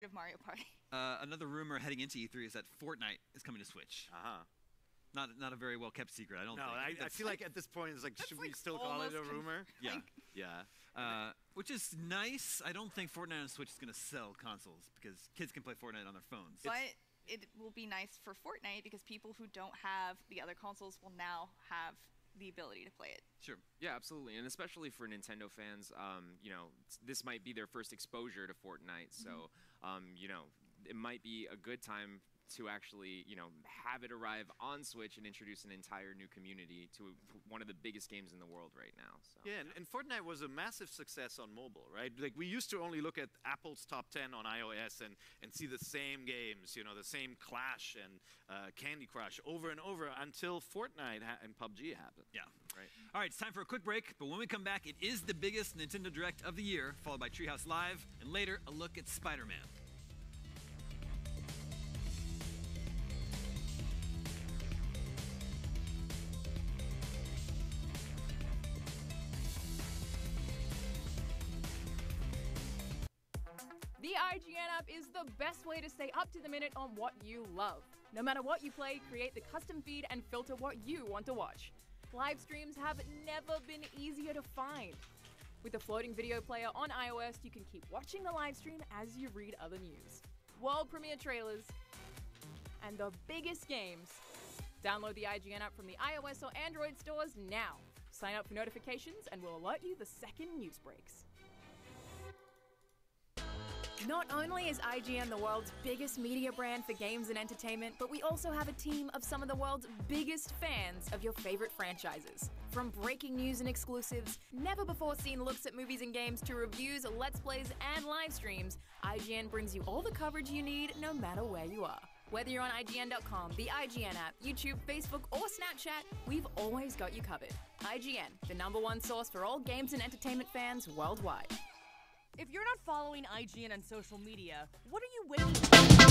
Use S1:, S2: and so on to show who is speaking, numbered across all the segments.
S1: of Mario Party.
S2: Another rumor heading into E3 is that Fortnite is coming to Switch. Not a very well kept secret, I don't think.
S3: No, I feel like at this point it's like, should we still call it a rumor?
S2: Yeah. Which is nice. I don't think Fortnite on Switch is going to sell consoles because kids can play Fortnite on their phones.
S1: But it will be nice for Fortnite because people who don't have the other consoles will now have the ability to play it.
S2: Sure.
S4: Yeah, absolutely. And especially for Nintendo fans, you know, this might be their first exposure to Fortnite. So, you know, it might be a good time to actually, you know, have it arrive on Switch and introduce an entire new community to one of the biggest games in the world right now. So.
S3: Yeah, and Fortnite was a massive success on mobile, right? Like, we used to only look at Apple's top 10 on iOS and see the same games, you know, the same Clash and Candy Crush over and over until Fortnite and PUBG happened.
S2: Yeah. Right. All right, it's time for a quick break, but when we come back, it is the biggest Nintendo Direct of the year, followed by Treehouse Live, and later, a look at Spider-Man.
S5: The IGN app is the best way to stay up to the minute on what you love. No matter what you play, create the custom feed and filter what you want to watch. Live streams have never been easier to find. With the floating video player on iOS, you can keep watching the live stream as you read other news. World premiere trailers, and the biggest games. Download the IGN app from the iOS or Android stores now. Sign up for notifications and we'll alert you the second news breaks. Not only is IGN the world's biggest media brand for games and entertainment, but we also have a team of some of the world's biggest fans of your favorite franchises. From breaking news and exclusives, never-before-seen looks at movies and games, to reviews, let's plays, and live streams, IGN brings you all the coverage you need no matter where you are. Whether you're on IGN.com, the IGN app, YouTube, Facebook, or Snapchat, we've always got you covered. IGN, the #1 source for all games and entertainment fans worldwide.
S6: If you're not following IGN on social media, what are you waiting for?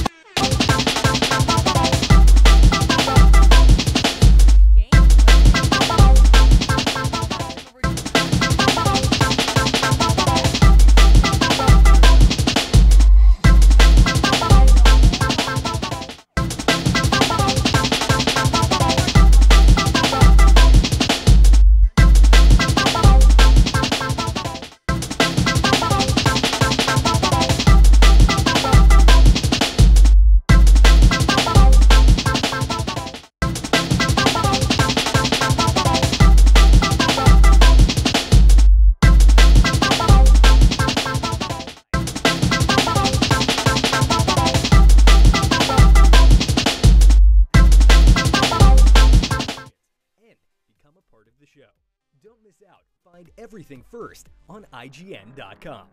S7: Don't miss out. Find everything first on IGN.com.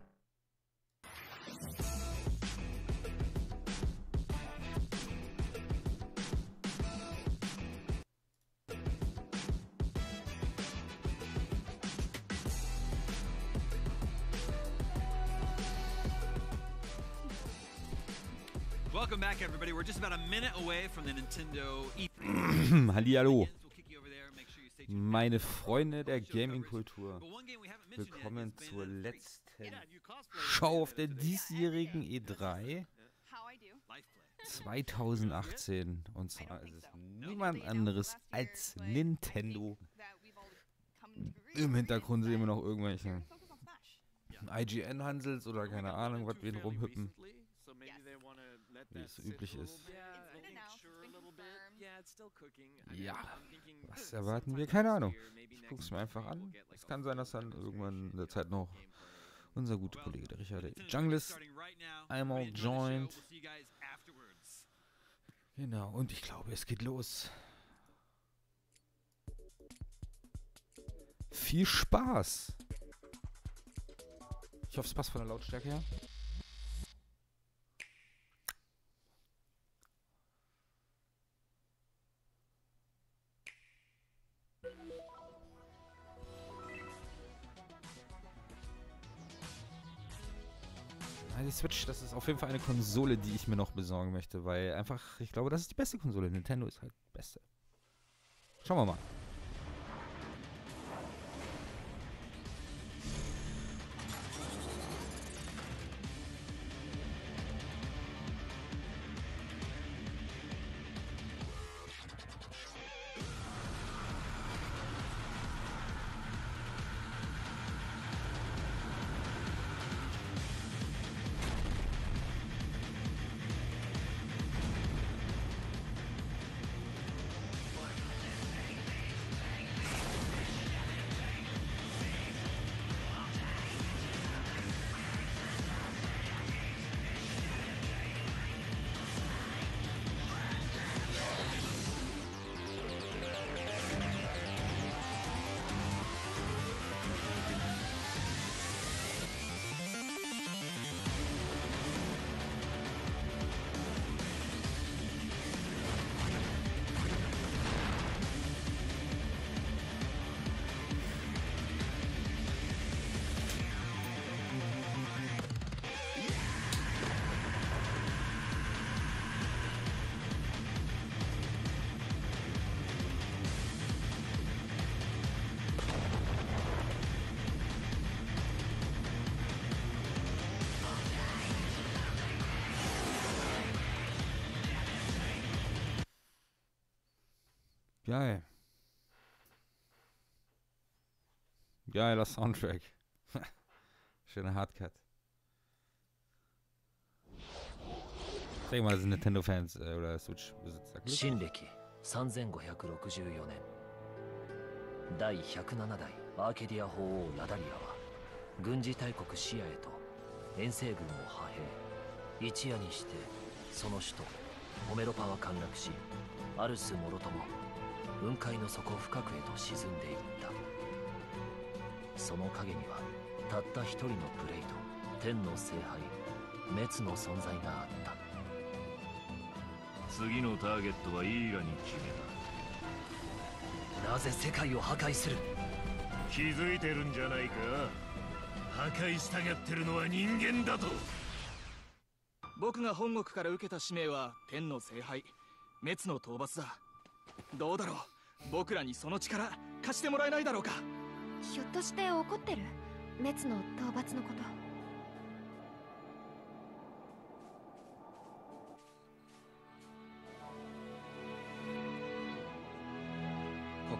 S2: Welcome back, everybody. We're just about a minute away from the Nintendo E3.
S8: Hallihallo. Meine Freunde der Gaming-Kultur, willkommen zur letzten Show auf der diesjährigen E3 2018. Und zwar ist es niemand anderes als Nintendo. Im Hintergrund sehen wir noch irgendwelche IGN-Hansels oder keine Ahnung, was wir hin rumhüppen, wie es üblich ist. Ja, was erwarten wir? Keine Ahnung. Ich guck's mir einfach an. Es kann sein, dass dann irgendwann in der Zeit noch unser guter Kollege, der Richard, der Jungle ist, einmal joint. Genau, und ich glaube, es geht los. Viel Spaß! Ich hoffe, es passt von der Lautstärke her. Die Switch, das ist auf jeden Fall eine Konsole, die ich mir noch besorgen möchte, weil einfach, ich glaube, das ist die beste Konsole. Nintendo ist halt die beste. Schauen wir mal. Geil. Geiler Soundtrack. Schöner Hardcut. Ich denke mal, das sind Nintendo-Fans oder Switch-Besitzer.
S9: 新暦3564年第107代アーケディア法王ラダリアは軍事大国シアへと遠征軍を派兵。一夜にしてその首都オメロパは陥落し、アルスもろとも雲海の底深くへと沈んでいった。その陰にはたった一人のプレイと天の聖杯滅の存在があった。
S10: 次のターゲットはイーラに決めた。
S9: なぜ世界を破壊する？
S10: 気づいてるんじゃないか。破壊したがってるのは人間だと。
S11: 僕が本国から受けた使命は天の聖杯滅の討伐だ。どうだろう、僕らにその力貸してもらえないだろうか。
S12: ひょっとして怒ってる？滅の討伐のこと。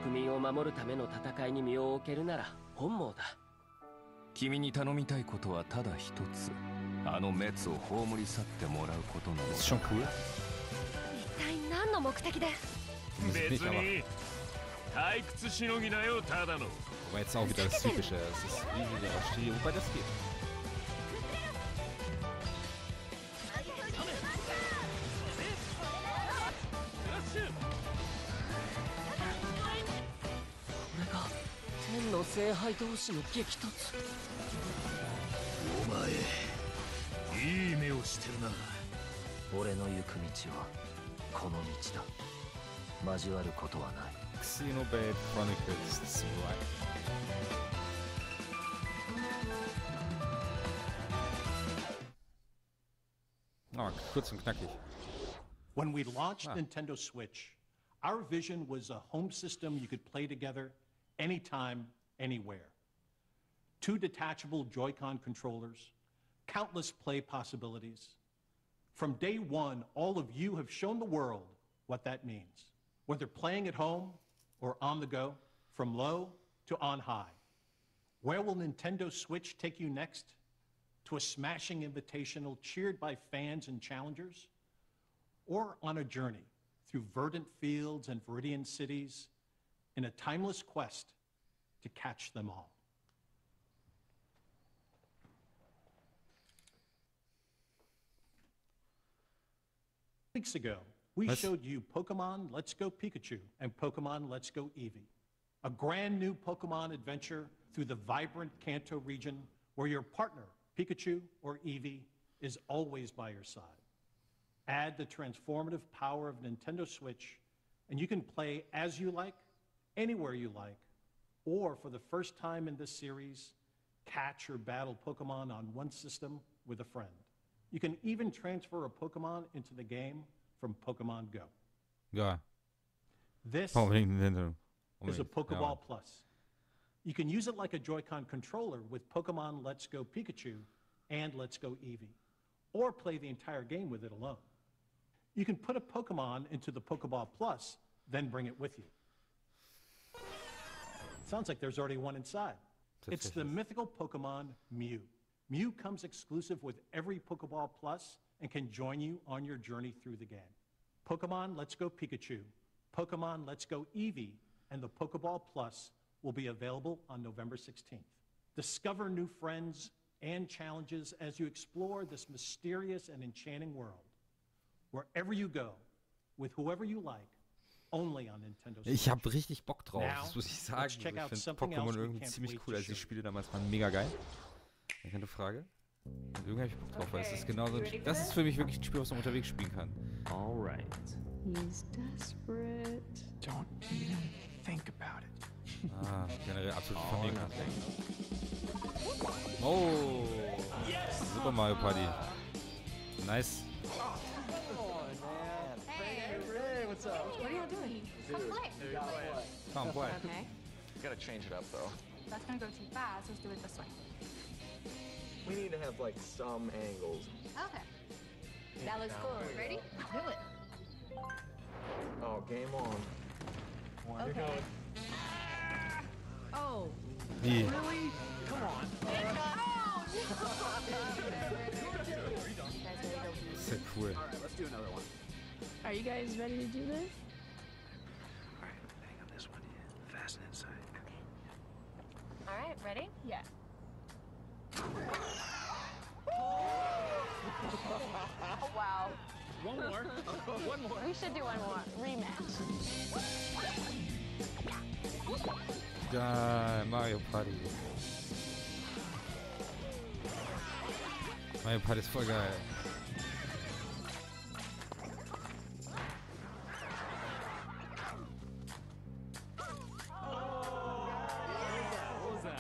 S9: 国民を守るための戦いに身を置けるなら本望だ。
S13: 君に頼みたいことはただ一つ。あの滅を葬り去ってもらうことなのだ。
S12: 一体何の目的で？
S10: 別に退屈しのぎだよ、ただの。
S8: Aber jetzt auch wieder das Typische. Es ist riesige Aufstiege, wobei das geht.
S9: 天の聖杯同士の激突。
S10: お前いい目をしてるな。
S9: 俺の行く道はこの道だ。交わることはない。
S8: Xenoblade Chronicles 2. Oh, kurz und knackig.
S14: When we launched Nintendo Switch, our vision was a home system you could play together anytime, anywhere. 2 detachable Joy-Con controllers, countless play possibilities. From day one, all of you have shown the world what that means. Whether playing at home or on the go, from low to on high. Where will Nintendo Switch take you next? To a smashing invitational cheered by fans and challengers? Or on a journey through verdant fields and viridian cities in a timeless quest to catch them all? Weeks ago, we showed you Pokemon Let's Go Pikachu and Pokemon Let's Go Eevee, a brand new Pokemon adventure through the vibrant Kanto region where your partner, Pikachu or Eevee, is always by your side. Add the transformative power of Nintendo Switch, and you can play as you like, anywhere you like, or for the first time in this series, catch or battle Pokemon on one system with a friend. You can even transfer a Pokemon into the game from Pokemon Go.
S8: Ja.
S14: This is a Pokeball Plus. You can use it like a Joy-Con controller with Pokemon Let's Go Pikachu and Let's Go Eevee, or play the entire game with it alone. You can put a Pokemon into the Pokeball Plus, then bring it with you. Sounds like there's already one inside. It's the mythical Pokemon Mew. Mew comes exclusive with every Pokeball Plus and can join you on your journey through the game. Pokemon Let's Go Pikachu, Pokemon Let's Go Eevee, and the Pokeball Plus will be available on November 16th. Discover new friends and challenges as you explore this mysterious and enchanting world. Wherever you go, with whoever you like, only on Nintendo Switch.
S8: Ich habe richtig Bock drauf, das muss ich sagen. Ich finde Pokémon irgendwie ziemlich cool. Also die Spiele damals waren mega geil. Keine Frage. Und irgendwie habe ich Bock drauf, weil es ist genauso das ist für mich wirklich ein Spiel, was man unterwegs spielen kann.
S15: Alright. He's desperate. Don't even think about it.
S8: Ah, generell absolut Familien. Oh! Super Mario Party. Nice.
S16: What's up? What are y'all doing? Come play.
S8: Come play.
S16: Okay.
S17: We gotta change it up though.
S16: That's gonna go too fast. Let's do it this way.
S17: We need to have like some angles.
S16: Okay. That looks cool. Ready? Do it.
S17: Oh, game on.
S16: Okay. Oh.
S8: Wie?
S16: Really? Come on.
S8: Das ist ja cool.
S16: All right, let's do another one.
S15: Are you guys ready to do this?
S16: All right, hang on this one. Fasten inside.
S12: All right, ready?
S15: Yeah.
S12: Oh, wow.
S16: One more. One more.
S12: We should do one more. Rematch.
S8: Geil, Mario Party. Mario Party ist voll geil.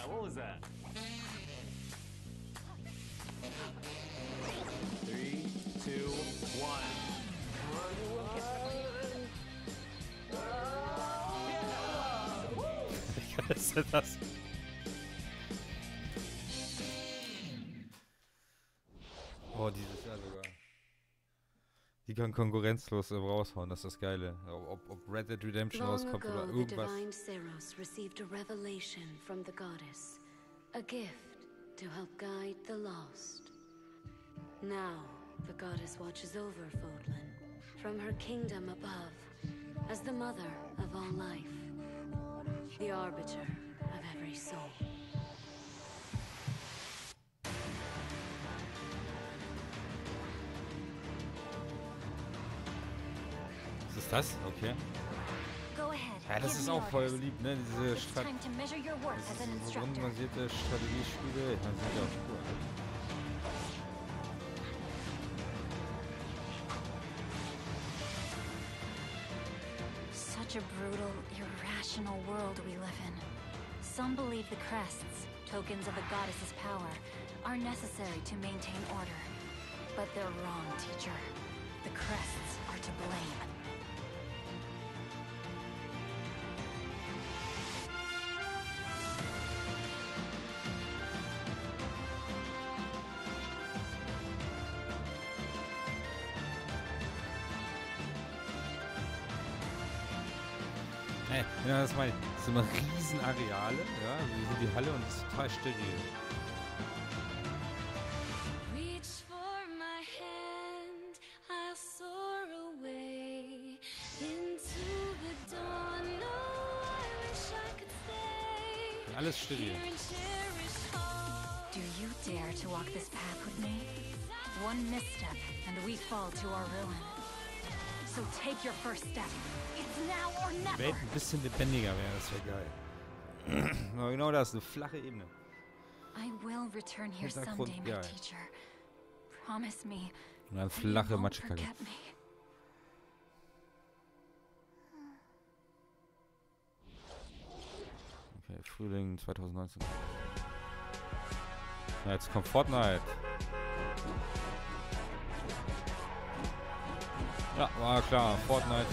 S16: What was that? 3, 2, 1.
S8: Was ist denn das? Oh, dieses Jahr sogar. Die kann konkurrenzlos raushauen, das ist das Geile. Ob Red Dead Redemption rauskommt oder irgendwas.
S18: The divine Seros received a revelation from the goddess, a gift to help guide the lost. Now, the goddess watches over Fodlan from her kingdom above as the mother of all life, the arbiter of every soul.
S8: Was ist das? Okay. Ja, das ist auch voll beliebt, ne? Diese rundenbasierte Strategiespiele. Ich meine, sind ja auch cool.
S19: Such a brutal, irrational world we live in. Some believe the crests, tokens of the goddess's power, are necessary to maintain order. But they're wrong, teacher. The crests are to blame.
S8: Ja, das meine ich. Das sind immer Riesenareale, ja, wie so die Halle und das ist total steril. Alles steril.
S19: Do you dare to walk this path with me? One misstep and we fall to our ruin. So take your first step. It's now or never.
S8: Die Welt ein bisschen lebendiger wäre, das wäre geil. Aber genau das, eine flache Ebene.
S19: I will return here someday, my teacher. Promise me.
S8: Und eine flache Matschkacke. Okay, Frühling 2019. Ja, jetzt kommt Fortnite. Ja, war klar, Fortnite.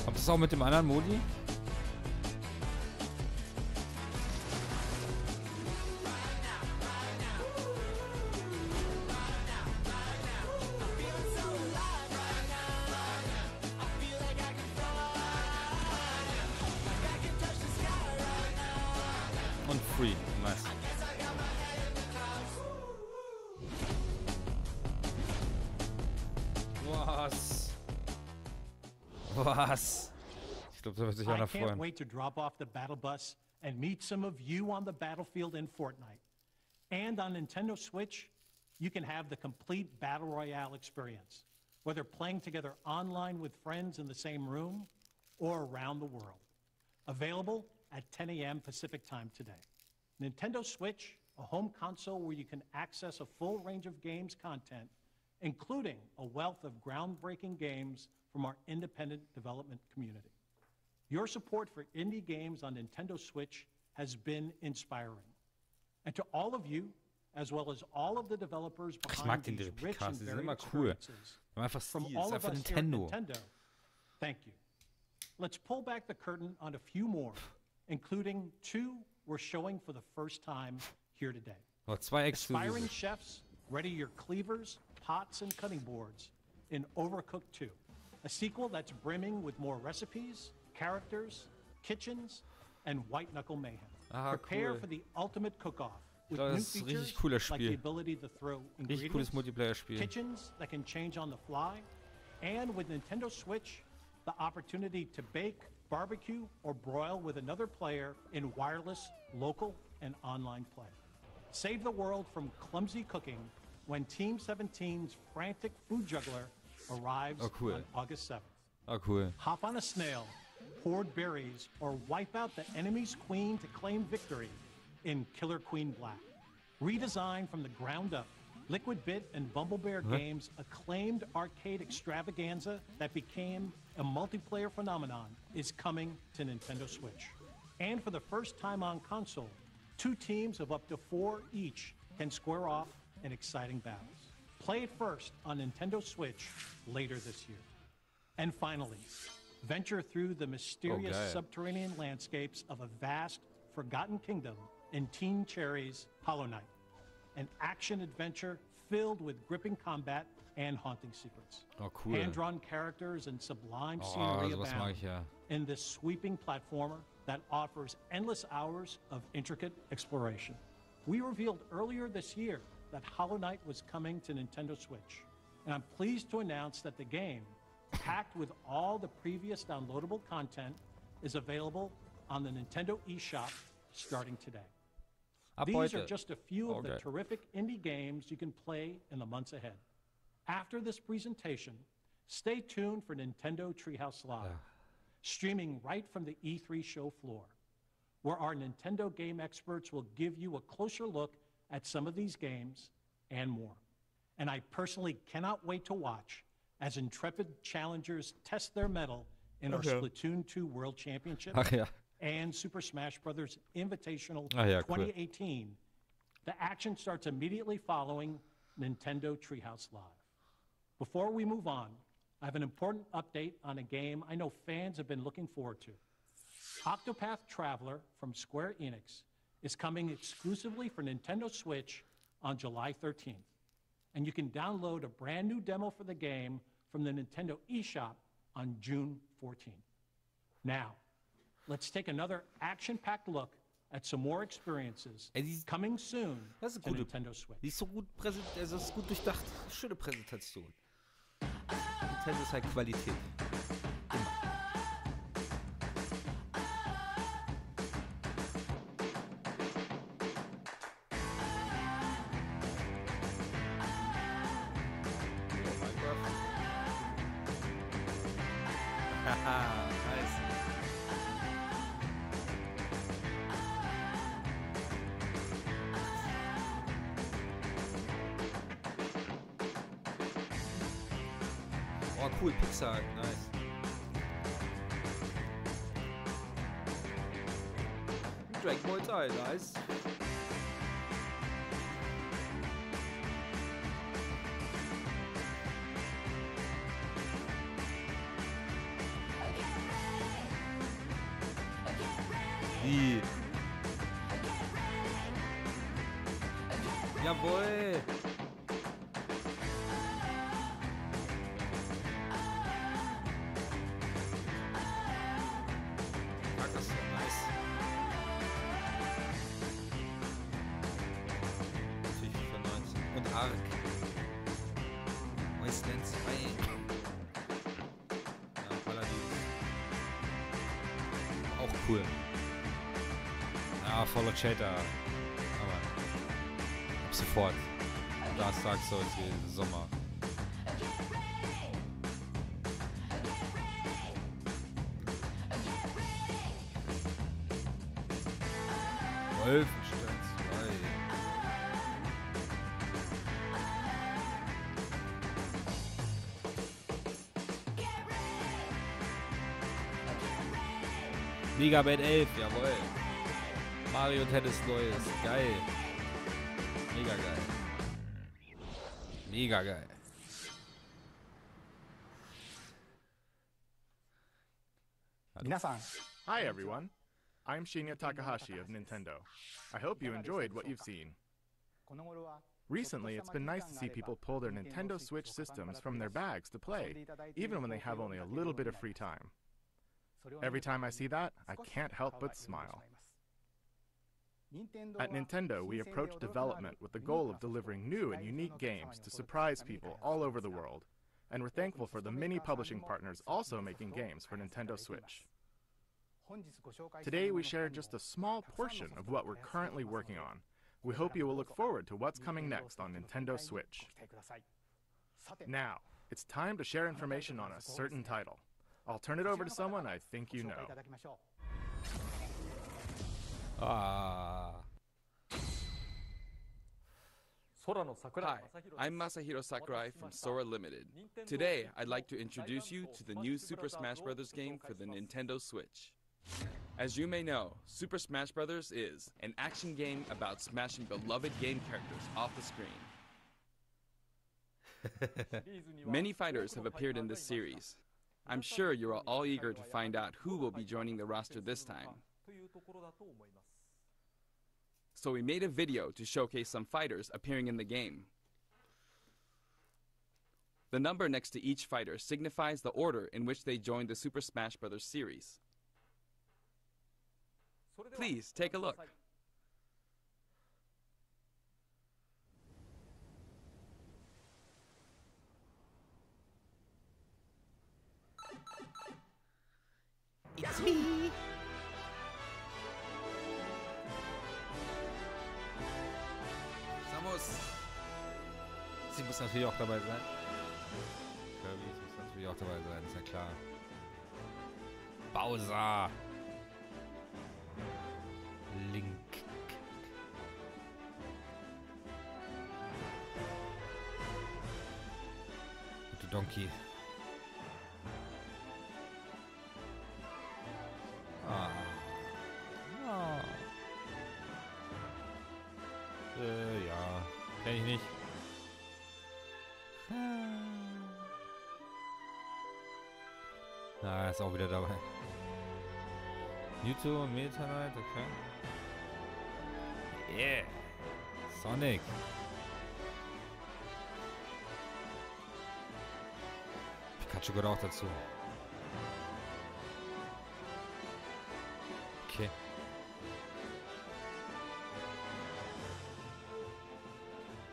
S8: Kommt das auch mit dem anderen Modi? Und free, nice. Was? Ich glaube, da wird sich einer freuen.
S14: I can't wait to drop off the battle bus and meet some of you on the battlefield in Fortnite. And on Nintendo Switch, you can have the complete Battle Royale experience, whether playing together online with friends in the same room or around the world. Available at 10 a.m. Pacific time today. Nintendo Switch, a home console where you can access a full range of games content, including a wealth of groundbreaking games from our independent development community. Your support for indie games on Nintendo Switch has been inspiring. And to all of you, as well as all of the developers behind these rich and varied experiences, from all of us here at Nintendo, thank you. Let's pull back the curtain on a few more, including 2 we're showing for the first time here today.
S8: Oh, 2
S14: Aspiring
S8: exklusive.
S14: chefs, ready your cleavers, pots, and cutting boards in Overcooked 2, a sequel that's brimming with more recipes, characters, kitchens, and white-knuckle mayhem.
S8: Ah,
S14: Prepare
S8: cool.
S14: for the ultimate cook-off with
S8: Das
S14: new
S8: ist ein richtig
S14: features
S8: cooles
S14: like the
S8: Spiel.
S14: ability to throw
S8: Richtig cooles
S14: ingredients,
S8: Multiplayer-Spiel.
S14: kitchens that can change on the fly, and with Nintendo Switch, the opportunity to bake, barbecue, or broil with another player in wireless, local, and online play. Save the world from clumsy cooking when Team 17's frantic food juggler arrives
S8: Oh, cool.
S14: on August 7th.
S8: Ah, cool.
S14: Hop on a snail, hoard berries, or wipe out the enemy's queen to claim victory in Killer Queen Black. Redesigned from the ground up, Liquid Bit and Bumble Bear Games' acclaimed arcade extravaganza that became a multiplayer phenomenon is coming to Nintendo Switch. And for the first time on console, 2 teams of up to 4 each can square off in exciting battles. Play it first on Nintendo Switch later this year. And finally, venture through the mysterious subterranean landscapes of a vast, forgotten kingdom in Teen Cherry's Hollow Knight, an action-adventure filled with gripping combat and haunting secrets.
S8: Oh, cool.
S14: Hand-drawn characters and sublime
S8: Oh,
S14: scenery
S8: sowas mag
S14: abound
S8: ich ja.
S14: in this sweeping platformer that offers endless hours of intricate exploration. We revealed earlier this year that Hollow Knight was coming to Nintendo Switch, and I'm pleased to announce that the game, packed with all the previous downloadable content, is available on the Nintendo eShop starting today.
S8: Ab
S14: These
S8: heute.
S14: are just a few of the
S8: Okay.
S14: terrific indie games you can play in the months ahead. After this presentation, stay tuned for Nintendo Treehouse Live, streaming right from the E3 show floor, where our Nintendo game experts will give you a closer look at some of these games and more. And I personally cannot wait to watch as intrepid challengers test their mettle in our
S8: Okay.
S14: Splatoon 2 World Championship
S8: Ach ja.
S14: and Super Smash Bros. Invitational
S8: Ah ja, cool.
S14: 2018. The action starts immediately following Nintendo Treehouse Live. Before we move on, I have an important update on a game I know fans have been looking forward to. Octopath Traveler from Square Enix is coming exclusively for Nintendo Switch on July 13th. And you can download a brand new demo for the game from the Nintendo eShop on June 14th. Now, let's take another action-packed look at some more experiences coming soon
S8: Das ist
S14: to
S8: eine gute.
S14: Nintendo Switch.
S8: Die ist so gut also ist gut durchdacht. Schöne Präsentation. Nintendo ist halt Qualität. Haha, nice. Oh, cool, Pixar, nice. Dragon Ball Teil, nice. Wie? Jawohl! Fuck, das ist so nice. Natürlich FIFA 19. Und Ark. Wasteland 2. Ja, Paladins. Auch cool. Ja, voller Chatter. Aber ab sofort. Dark Souls wie Sommer. Wolfenstein 2. Megaman 11, jawohl. Mario Tennis Neues, geil. Mega geil. Mega geil.
S20: Hi everyone. I'm Shinya Takahashi of Nintendo. I hope you enjoyed what you've seen. Recently, it's been nice to see people pull their Nintendo Switch systems from their bags to play, even when they have only a little bit of free time. Every time I see that, I can't help but smile. At Nintendo, we approach development with the goal of delivering new and unique games to surprise people all over the world, and we're thankful for the many publishing partners also making games for Nintendo Switch. Today, we share just a small portion of what we're currently working on. We hope you will look forward to what's coming next on Nintendo Switch. Now, it's time to share information on a certain title. I'll turn it over to someone I think you know.
S8: Ah.
S21: Hi, I'm Masahiro Sakurai from Sora Limited. Today, I'd like to introduce you to the new Super Smash Bros. Game for the Nintendo Switch. As you may know, Super Smash Bros. Is an action game about smashing beloved game characters off the screen. Many fighters have appeared in this series. I'm sure you're all eager to find out who will be joining the roster this time. So we made a video to showcase some fighters appearing in the game. The number next to each fighter signifies the order in which they joined the Super Smash Bros. Series. Please take a look.
S8: It's me! Samus! Sie muss natürlich auch dabei sein. Kirby muss natürlich auch dabei sein, ist ja klar. Bowser! Link. Gute Donkey. Ah. Ja. Ja. Kenn ich nicht. Ah, ist auch wieder dabei. Mewtwo, Meta Knight, okay. Yeah. Sonic. Pikachu gehört auch dazu. Okay.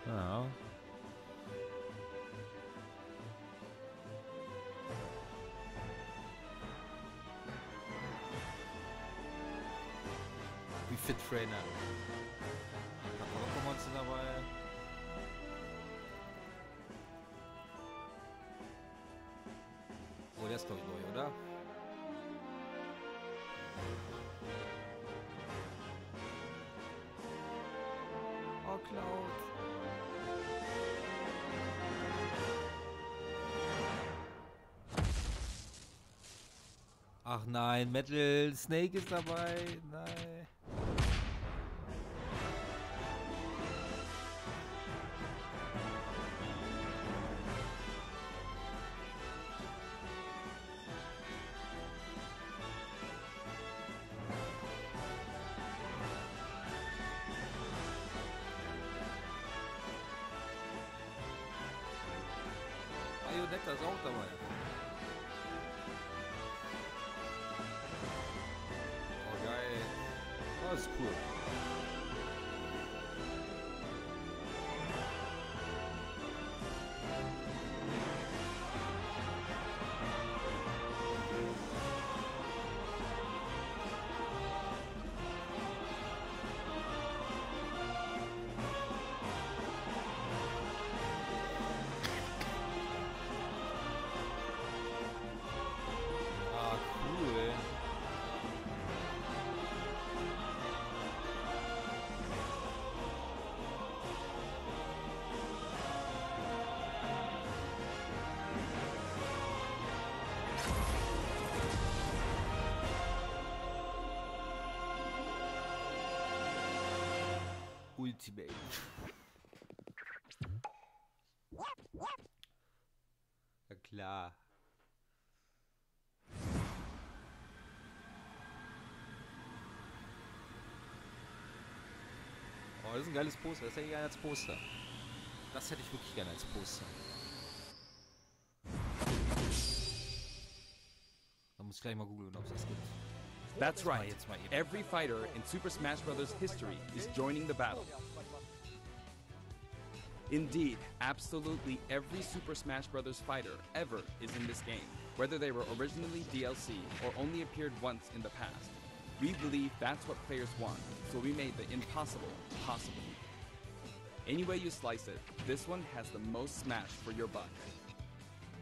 S8: Ja. Wie Fit Trainer. Ein paar Pokémon sind dabei. Oh, der ist glaube ich neu, oder? Oh, Cloud. Ach nein, Metal Snake ist dabei. Nein. Bayonetta ist auch dabei. Oh geil. Das ist cool. Ultimate. Ja klar. das ist ein geiles Poster. Das hätte ich gerne als Poster. Das hätte ich wirklich gerne als Poster. Da muss ich gleich mal googeln, ob es das gibt.
S13: That's right. Every fighter in Super Smash Bros. History is joining the battle. Indeed, absolutely every Super Smash Bros. Fighter ever is in this game, whether they were originally DLC or only appeared once in the past. We believe that's what players want, so we made the impossible possible. Any way you slice it, this one has the most Smash for your buck.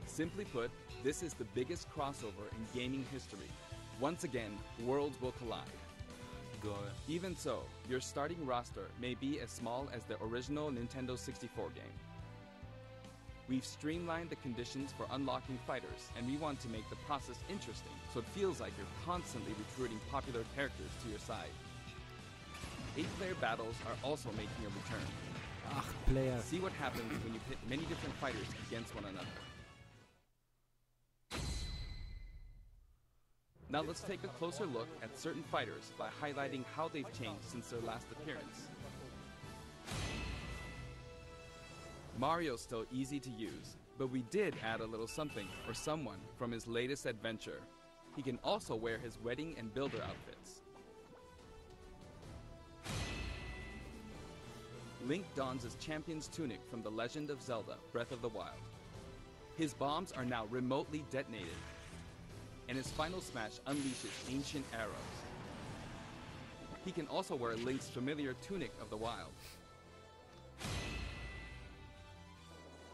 S13: Simply put, this is the biggest crossover in gaming history. Once again, worlds will collide. Even so, your starting roster may be as small as the original Nintendo 64 game. We've streamlined the conditions for unlocking fighters, and we want to make the process interesting, so it feels like you're constantly recruiting popular characters to your side. 8-player battles are also making a return.
S8: 8-player.
S13: See what happens when you pit many different fighters against one another. Now let's take a closer look at certain fighters by highlighting how they've changed since their last appearance. Mario's still easy to use, but we did add a little something or someone from his latest adventure. He can also wear his wedding and builder outfits. Link dons his champion's tunic from The Legend of Zelda: Breath of the Wild. His bombs are now remotely detonated, and his final smash unleashes ancient arrows. He can also wear Link's familiar Tunic of the Wild.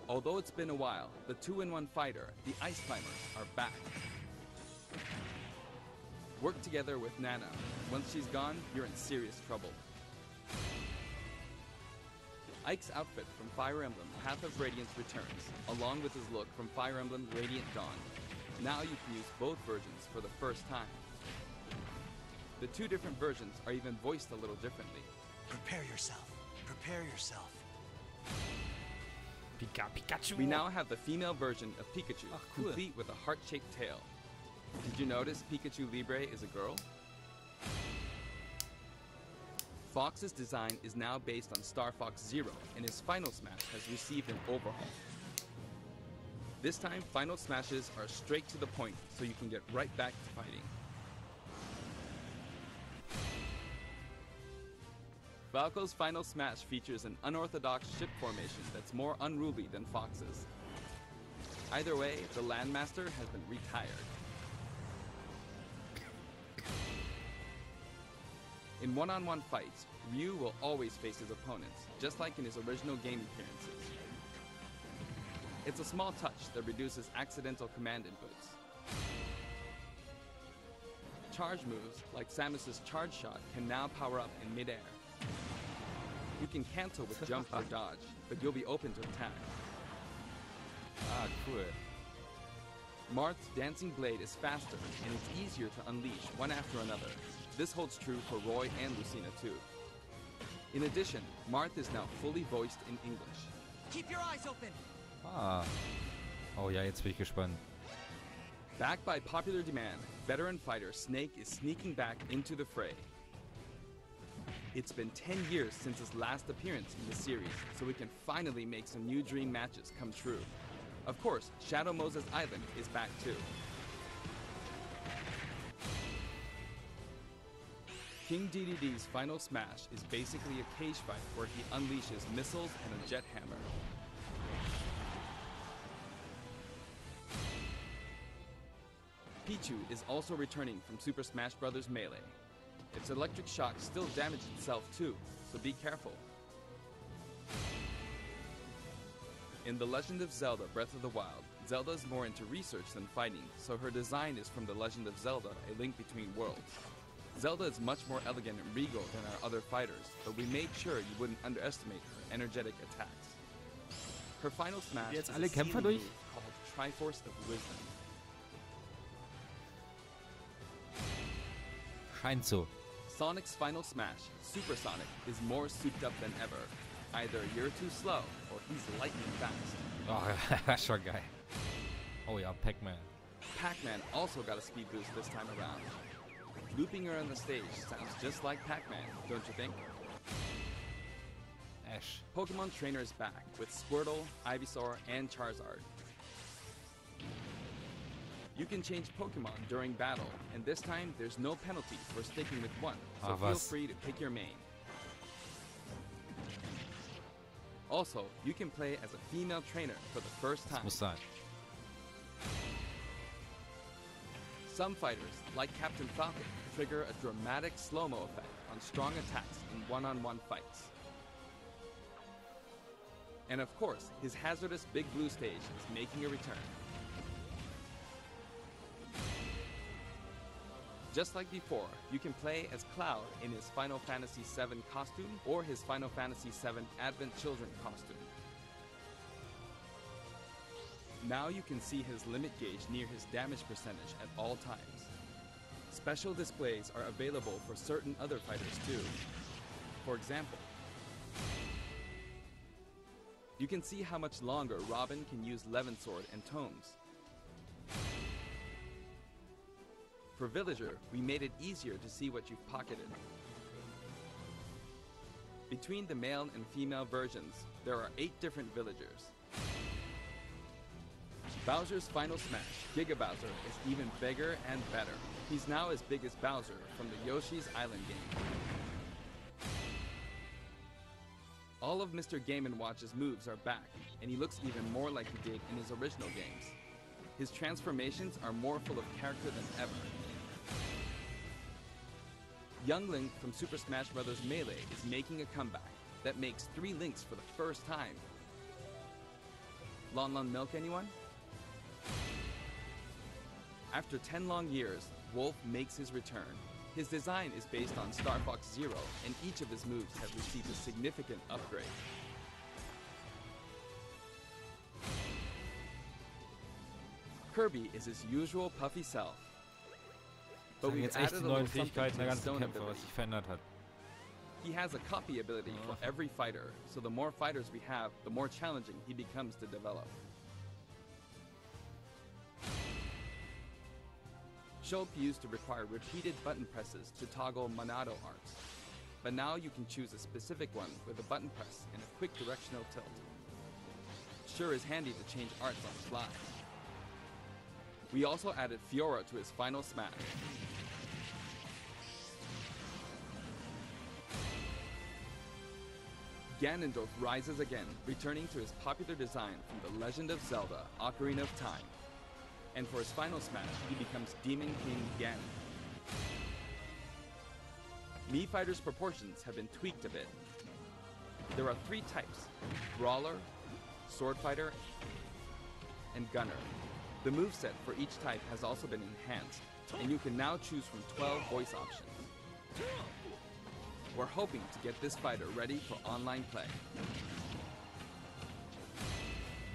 S13: Although it's been a while, the 2-in-1 fighter, the Ice Climbers, are back. Work together with Nana. Once she's gone, you're in serious trouble. Ike's outfit from Fire Emblem Path of Radiance returns, along with his look from Fire Emblem Radiant Dawn. Now you can use both versions for the first time. The two different versions are even voiced a little differently.
S1: Prepare yourself. Prepare yourself.
S8: Pikachu.
S13: We now have the female version of Pikachu, complete with a heart-shaped tail. Did you notice Pikachu Libre is a girl? Fox's design is now based on Star Fox Zero, and his Final Smash has received an overhaul. This time, Final Smashes are straight to the point, so you can get right back to fighting. Falco's Final Smash features an unorthodox ship formation that's more unruly than Fox's. Either way, the Landmaster has been retired. In one-on-one fights, Ryu will always face his opponents, just like in his original game appearances. It's a small touch that reduces accidental command inputs. Charge moves, like Samus's Charge Shot, can now power up in midair. You can cancel with jump or dodge, but you'll be open to attack.
S8: Cool.
S13: Marth's Dancing Blade is faster, and it's easier to unleash one after another. This holds true for Roy and Lucina too. In addition, Marth is now fully voiced in English.
S1: Keep your eyes open!
S8: Oh ja, jetzt bin ich gespannt.
S13: Backed by popular demand, veteran fighter Snake is sneaking back into the fray. It's been 10 years since his last appearance in the series, so we can finally make some new dream matches come true. Of course, Shadow Moses Island is back too. King DDD's Final Smash is basically a cage fight where he unleashes missiles and a jet hammer. Pichu is also returning from Super Smash Bros. Melee. Its electric shock still damaged itself too, so be careful. In The Legend of Zelda: Breath of the Wild, Zelda is more into research than fighting, so her design is from The Legend of Zelda: A Link Between Worlds. Zelda is much more elegant and regal than our other fighters, but we made sure you wouldn't underestimate her energetic attacks. Her final smash is a ceiling move called Triforce of Wisdom.
S8: Scheint so.
S13: Sonic's final smash, Super Sonic, is more souped up than ever. Either you're too slow, or he's lightning fast.
S8: Oh, schon geil. Oh ja, Pac-Man.
S13: Pac-Man also got a speed boost this time around. Looping around the stage sounds just like Pac-Man, don't you think?
S8: Ash.
S13: Pokemon Trainer is back with Squirtle, Ivysaur, and Charizard. You can change Pokemon during battle, and this time there's no penalty for sticking with one, so feel free to pick your main. Also, you can play as a female trainer for the first time. Some fighters, like Captain Falcon, trigger a dramatic slow-mo effect on strong attacks in one-on-one fights. And of course, his hazardous Big Blue stage is making a return. Just like before, you can play as Cloud in his Final Fantasy VII costume or his Final Fantasy VII Advent Children costume. Now you can see his limit gauge near his damage percentage at all times. Special displays are available for certain other fighters too. For example, you can see how much longer Robin can use Levin Sword and Tomes. For Villager, we made it easier to see what you've pocketed. Between the male and female versions, there are 8 different Villagers. Bowser's Final Smash, Giga Bowser, is even bigger and better. He's now as big as Bowser from the Yoshi's Island game. All of Mr. Game & Watch's moves are back, and he looks even more like he did in his original games. His transformations are more full of character than ever. Young Link from Super Smash Bros. Melee is making a comeback that makes 3 Links for the first time. Lon Milk, anyone? After 10 long years, Wolf makes his return. His design is based on Star Fox Zero, and each of his moves have received a significant upgrade. Kirby is his usual puffy self. But we've
S8: jetzt echt
S13: added
S8: die
S13: a
S8: neuen
S13: little something
S8: Fähigkeiten
S13: to
S8: der
S13: his
S8: ganzen
S13: stone
S8: Kämpfer, was
S13: ability.
S8: sich verändert hat.
S13: He has a copy ability for every fighter, so the more fighters we have, the more challenging he becomes to develop. Shulk used to require repeated button presses to toggle Monado arts, but now you can choose a specific one with a button press and a quick directional tilt. Sure is handy to change arts on the fly. We also added Fiora to his Final Smash. Ganondorf rises again, returning to his popular design from The Legend of Zelda: Ocarina of Time. And for his final smash, he becomes Demon King Ganon. Mii Fighter's proportions have been tweaked a bit. There are 3 types: Brawler, Sword Fighter, and Gunner. The moveset for each type has also been enhanced, and you can now choose from 12 voice options. We're hoping to get this fighter ready for online play.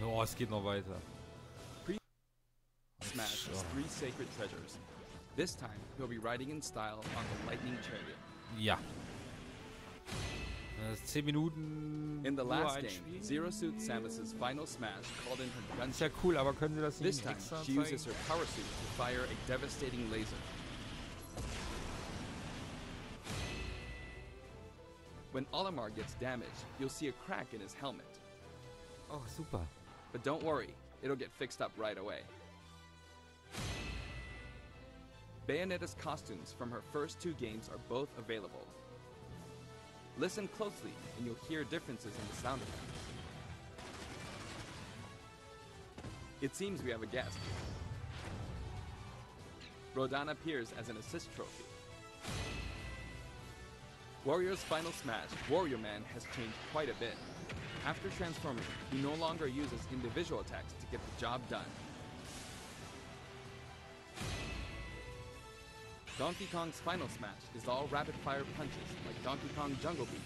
S8: Oh, es geht noch weiter.
S13: Smash has 3 sacred treasures. This time, he'll be riding in style on the Lightning Chariot.
S8: Ja. 10 Minuten.
S13: In the last game, Zero Suit Samus's final smash called in her gun.
S8: Ist ja cool, aber können Sie das
S13: This
S8: nicht
S13: time,
S8: extra
S13: she uses her
S8: zeigen?
S13: power suit to fire a devastating laser. When Olimar gets damaged, you'll see a crack in his helmet.
S8: Oh, super.
S13: But don't worry, it'll get fixed up right away. Bayonetta's costumes from her first 2 games are both available. Listen closely, and you'll hear differences in the sound effects. It seems we have a guest. Rodan appears as an assist trophy. Warrior's final smash, Warrior Man, has changed quite a bit. After transforming, he no longer uses individual attacks to get the job done. Donkey Kong's final smash is all rapid-fire punches, like Donkey Kong Jungle Beat.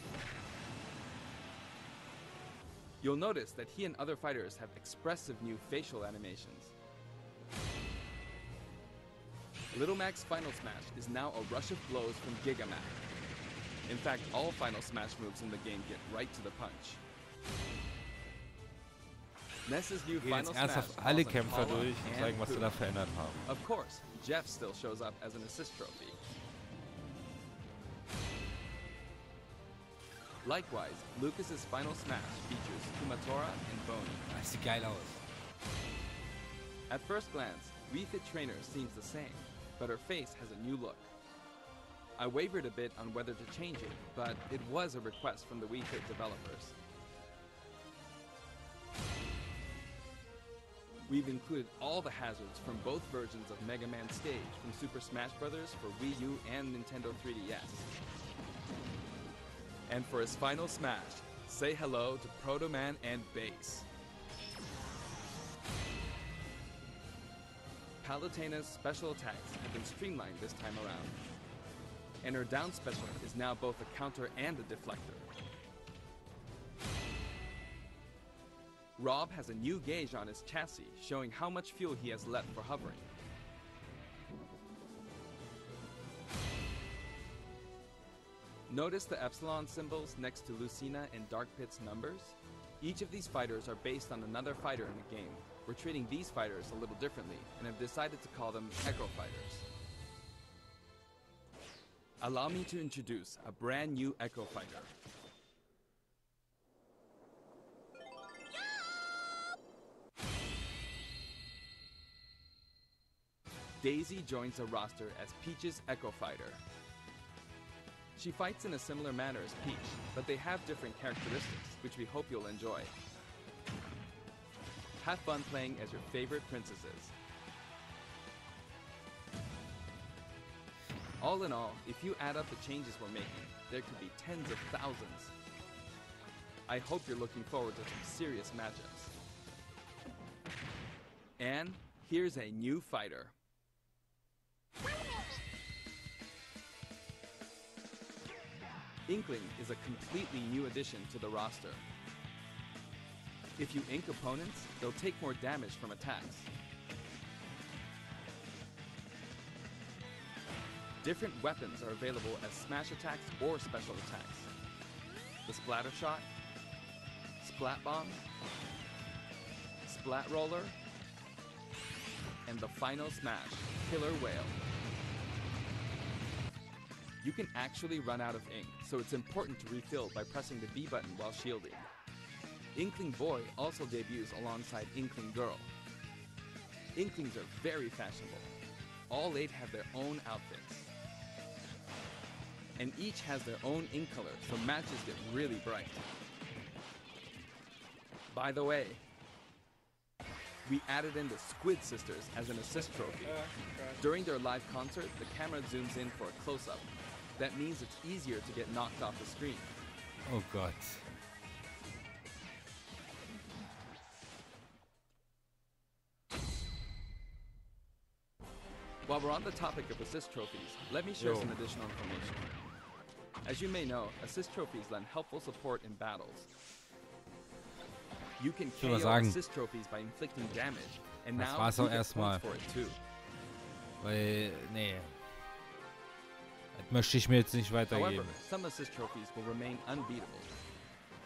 S13: You'll notice that he and other fighters have expressive new facial animations. Little Mac's final smash is now a rush of blows from Giga Mac. In fact, all final smash moves in the game get right to the punch. Ness's new
S8: Gehen
S13: final
S8: jetzt ernsthaft
S13: smash
S8: alle
S13: calls on
S8: Kämpfer
S13: Paula
S8: durch und
S13: and
S8: zeigen, was sie
S13: Pooh.
S8: da verändert haben.
S13: Of course, Jeff still shows up as an assist trophy. Likewise, Lucas's final smash features Kumatora and Boney.
S8: Das sieht geil aus.
S13: At first glance, Wii Fit Trainer seems the same, but her face has a new look. I wavered a bit on whether to change it, but it was a request from the Wii Fit developers. We've included all the hazards from both versions of Mega Man Stage from Super Smash Bros. For Wii U and Nintendo 3DS. And for his final smash, say hello to Proto Man and Bass. Palutena's special attacks have been streamlined this time around. And her down special is now both a counter and a deflector. Rob has a new gauge on his chassis, showing how much fuel he has left for hovering. Notice the epsilon symbols next to Lucina and Dark Pit's numbers? Each of these fighters are based on another fighter in the game. We're treating these fighters a little differently, and have decided to call them Echo Fighters. Allow me to introduce a brand new Echo Fighter. Daisy joins the roster as Peach's Echo Fighter. She fights in a similar manner as Peach, but they have different characteristics, which we hope you'll enjoy. Have fun playing as your favorite princesses. All in all, if you add up the changes we're making, there could be tens of thousands. I hope you're looking forward to some serious matchups. And here's a new fighter. Inkling is a completely new addition to the roster. If you ink opponents, they'll take more damage from attacks. Different weapons are available as smash attacks or special attacks. The Splatter Shot, Splat Bomb, Splat Roller, and the final smash, Killer Whale. You can actually run out of ink, so it's important to refill by pressing the B button while shielding. Inkling Boy also debuts alongside Inkling Girl. Inklings are very fashionable. All 8 have their own outfits. And each has their own ink color, so matches get really bright. By the way, we added in the Squid Sisters as an assist trophy. During their live concert, the camera zooms in for a close-up. That means it's easier to get knocked off the screen.
S8: Oh Gott.
S13: While we're on the topic of assist trophies, let me share some additional information. As you may know, assist trophies lend helpful support in battles. You can KO assist trophies by inflicting damage, and now you get points for it too.
S8: Weil, nee. Das möchte ich mir jetzt nicht weitergeben.
S13: However, some assist trophies will remain unbeatable.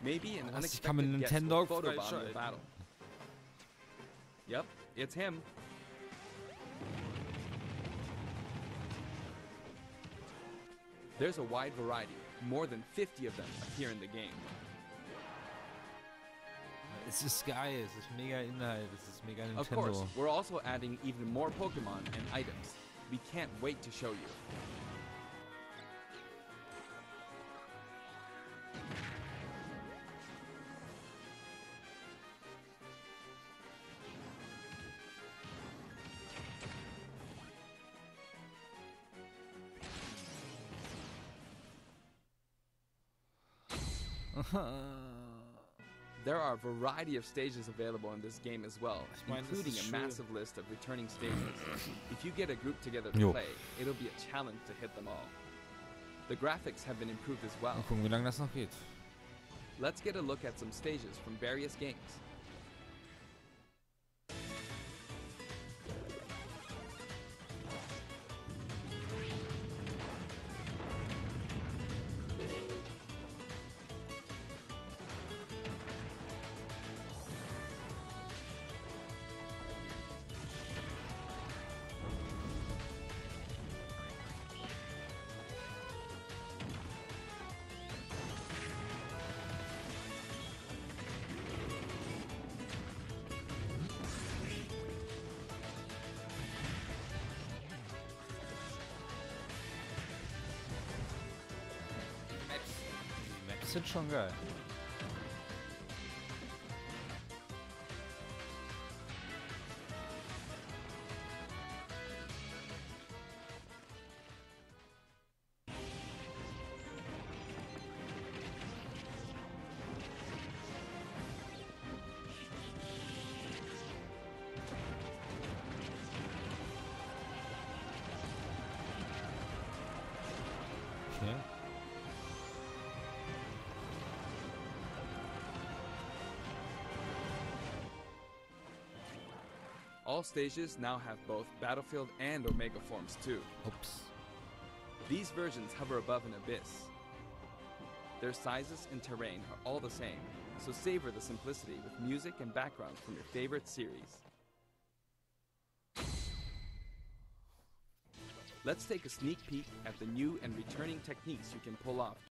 S13: Maybe an
S8: Was, ich kann mit
S13: unexpected guest
S8: Nintendo
S13: will photobomb the
S8: freischalten.
S13: battle. Yep, it's him. There's a wide variety. More than 50 of them appear in the game.
S8: Es ist geil, es ist mega Inhalt, es ist mega Nintendo.
S13: Of course, we're also adding even more Pokemon and items. We can't wait to show you. There are a variety of stages available in this game as well, including a massive list of returning stages. If you get a group together to play, it'll be a challenge to hit them all. The graphics have been improved as well.
S8: Mal gucken, wie lange das noch geht.
S13: Let's get a look at some stages from various games.
S8: Das wird schon geil. Okay.
S13: All stages now have both Battlefield and Omega forms too.
S8: Oops.
S13: These versions hover above an abyss. Their sizes and terrain are all the same, so savor the simplicity with music and backgrounds from your favorite series. Let's take a sneak peek at the new and returning techniques you can pull off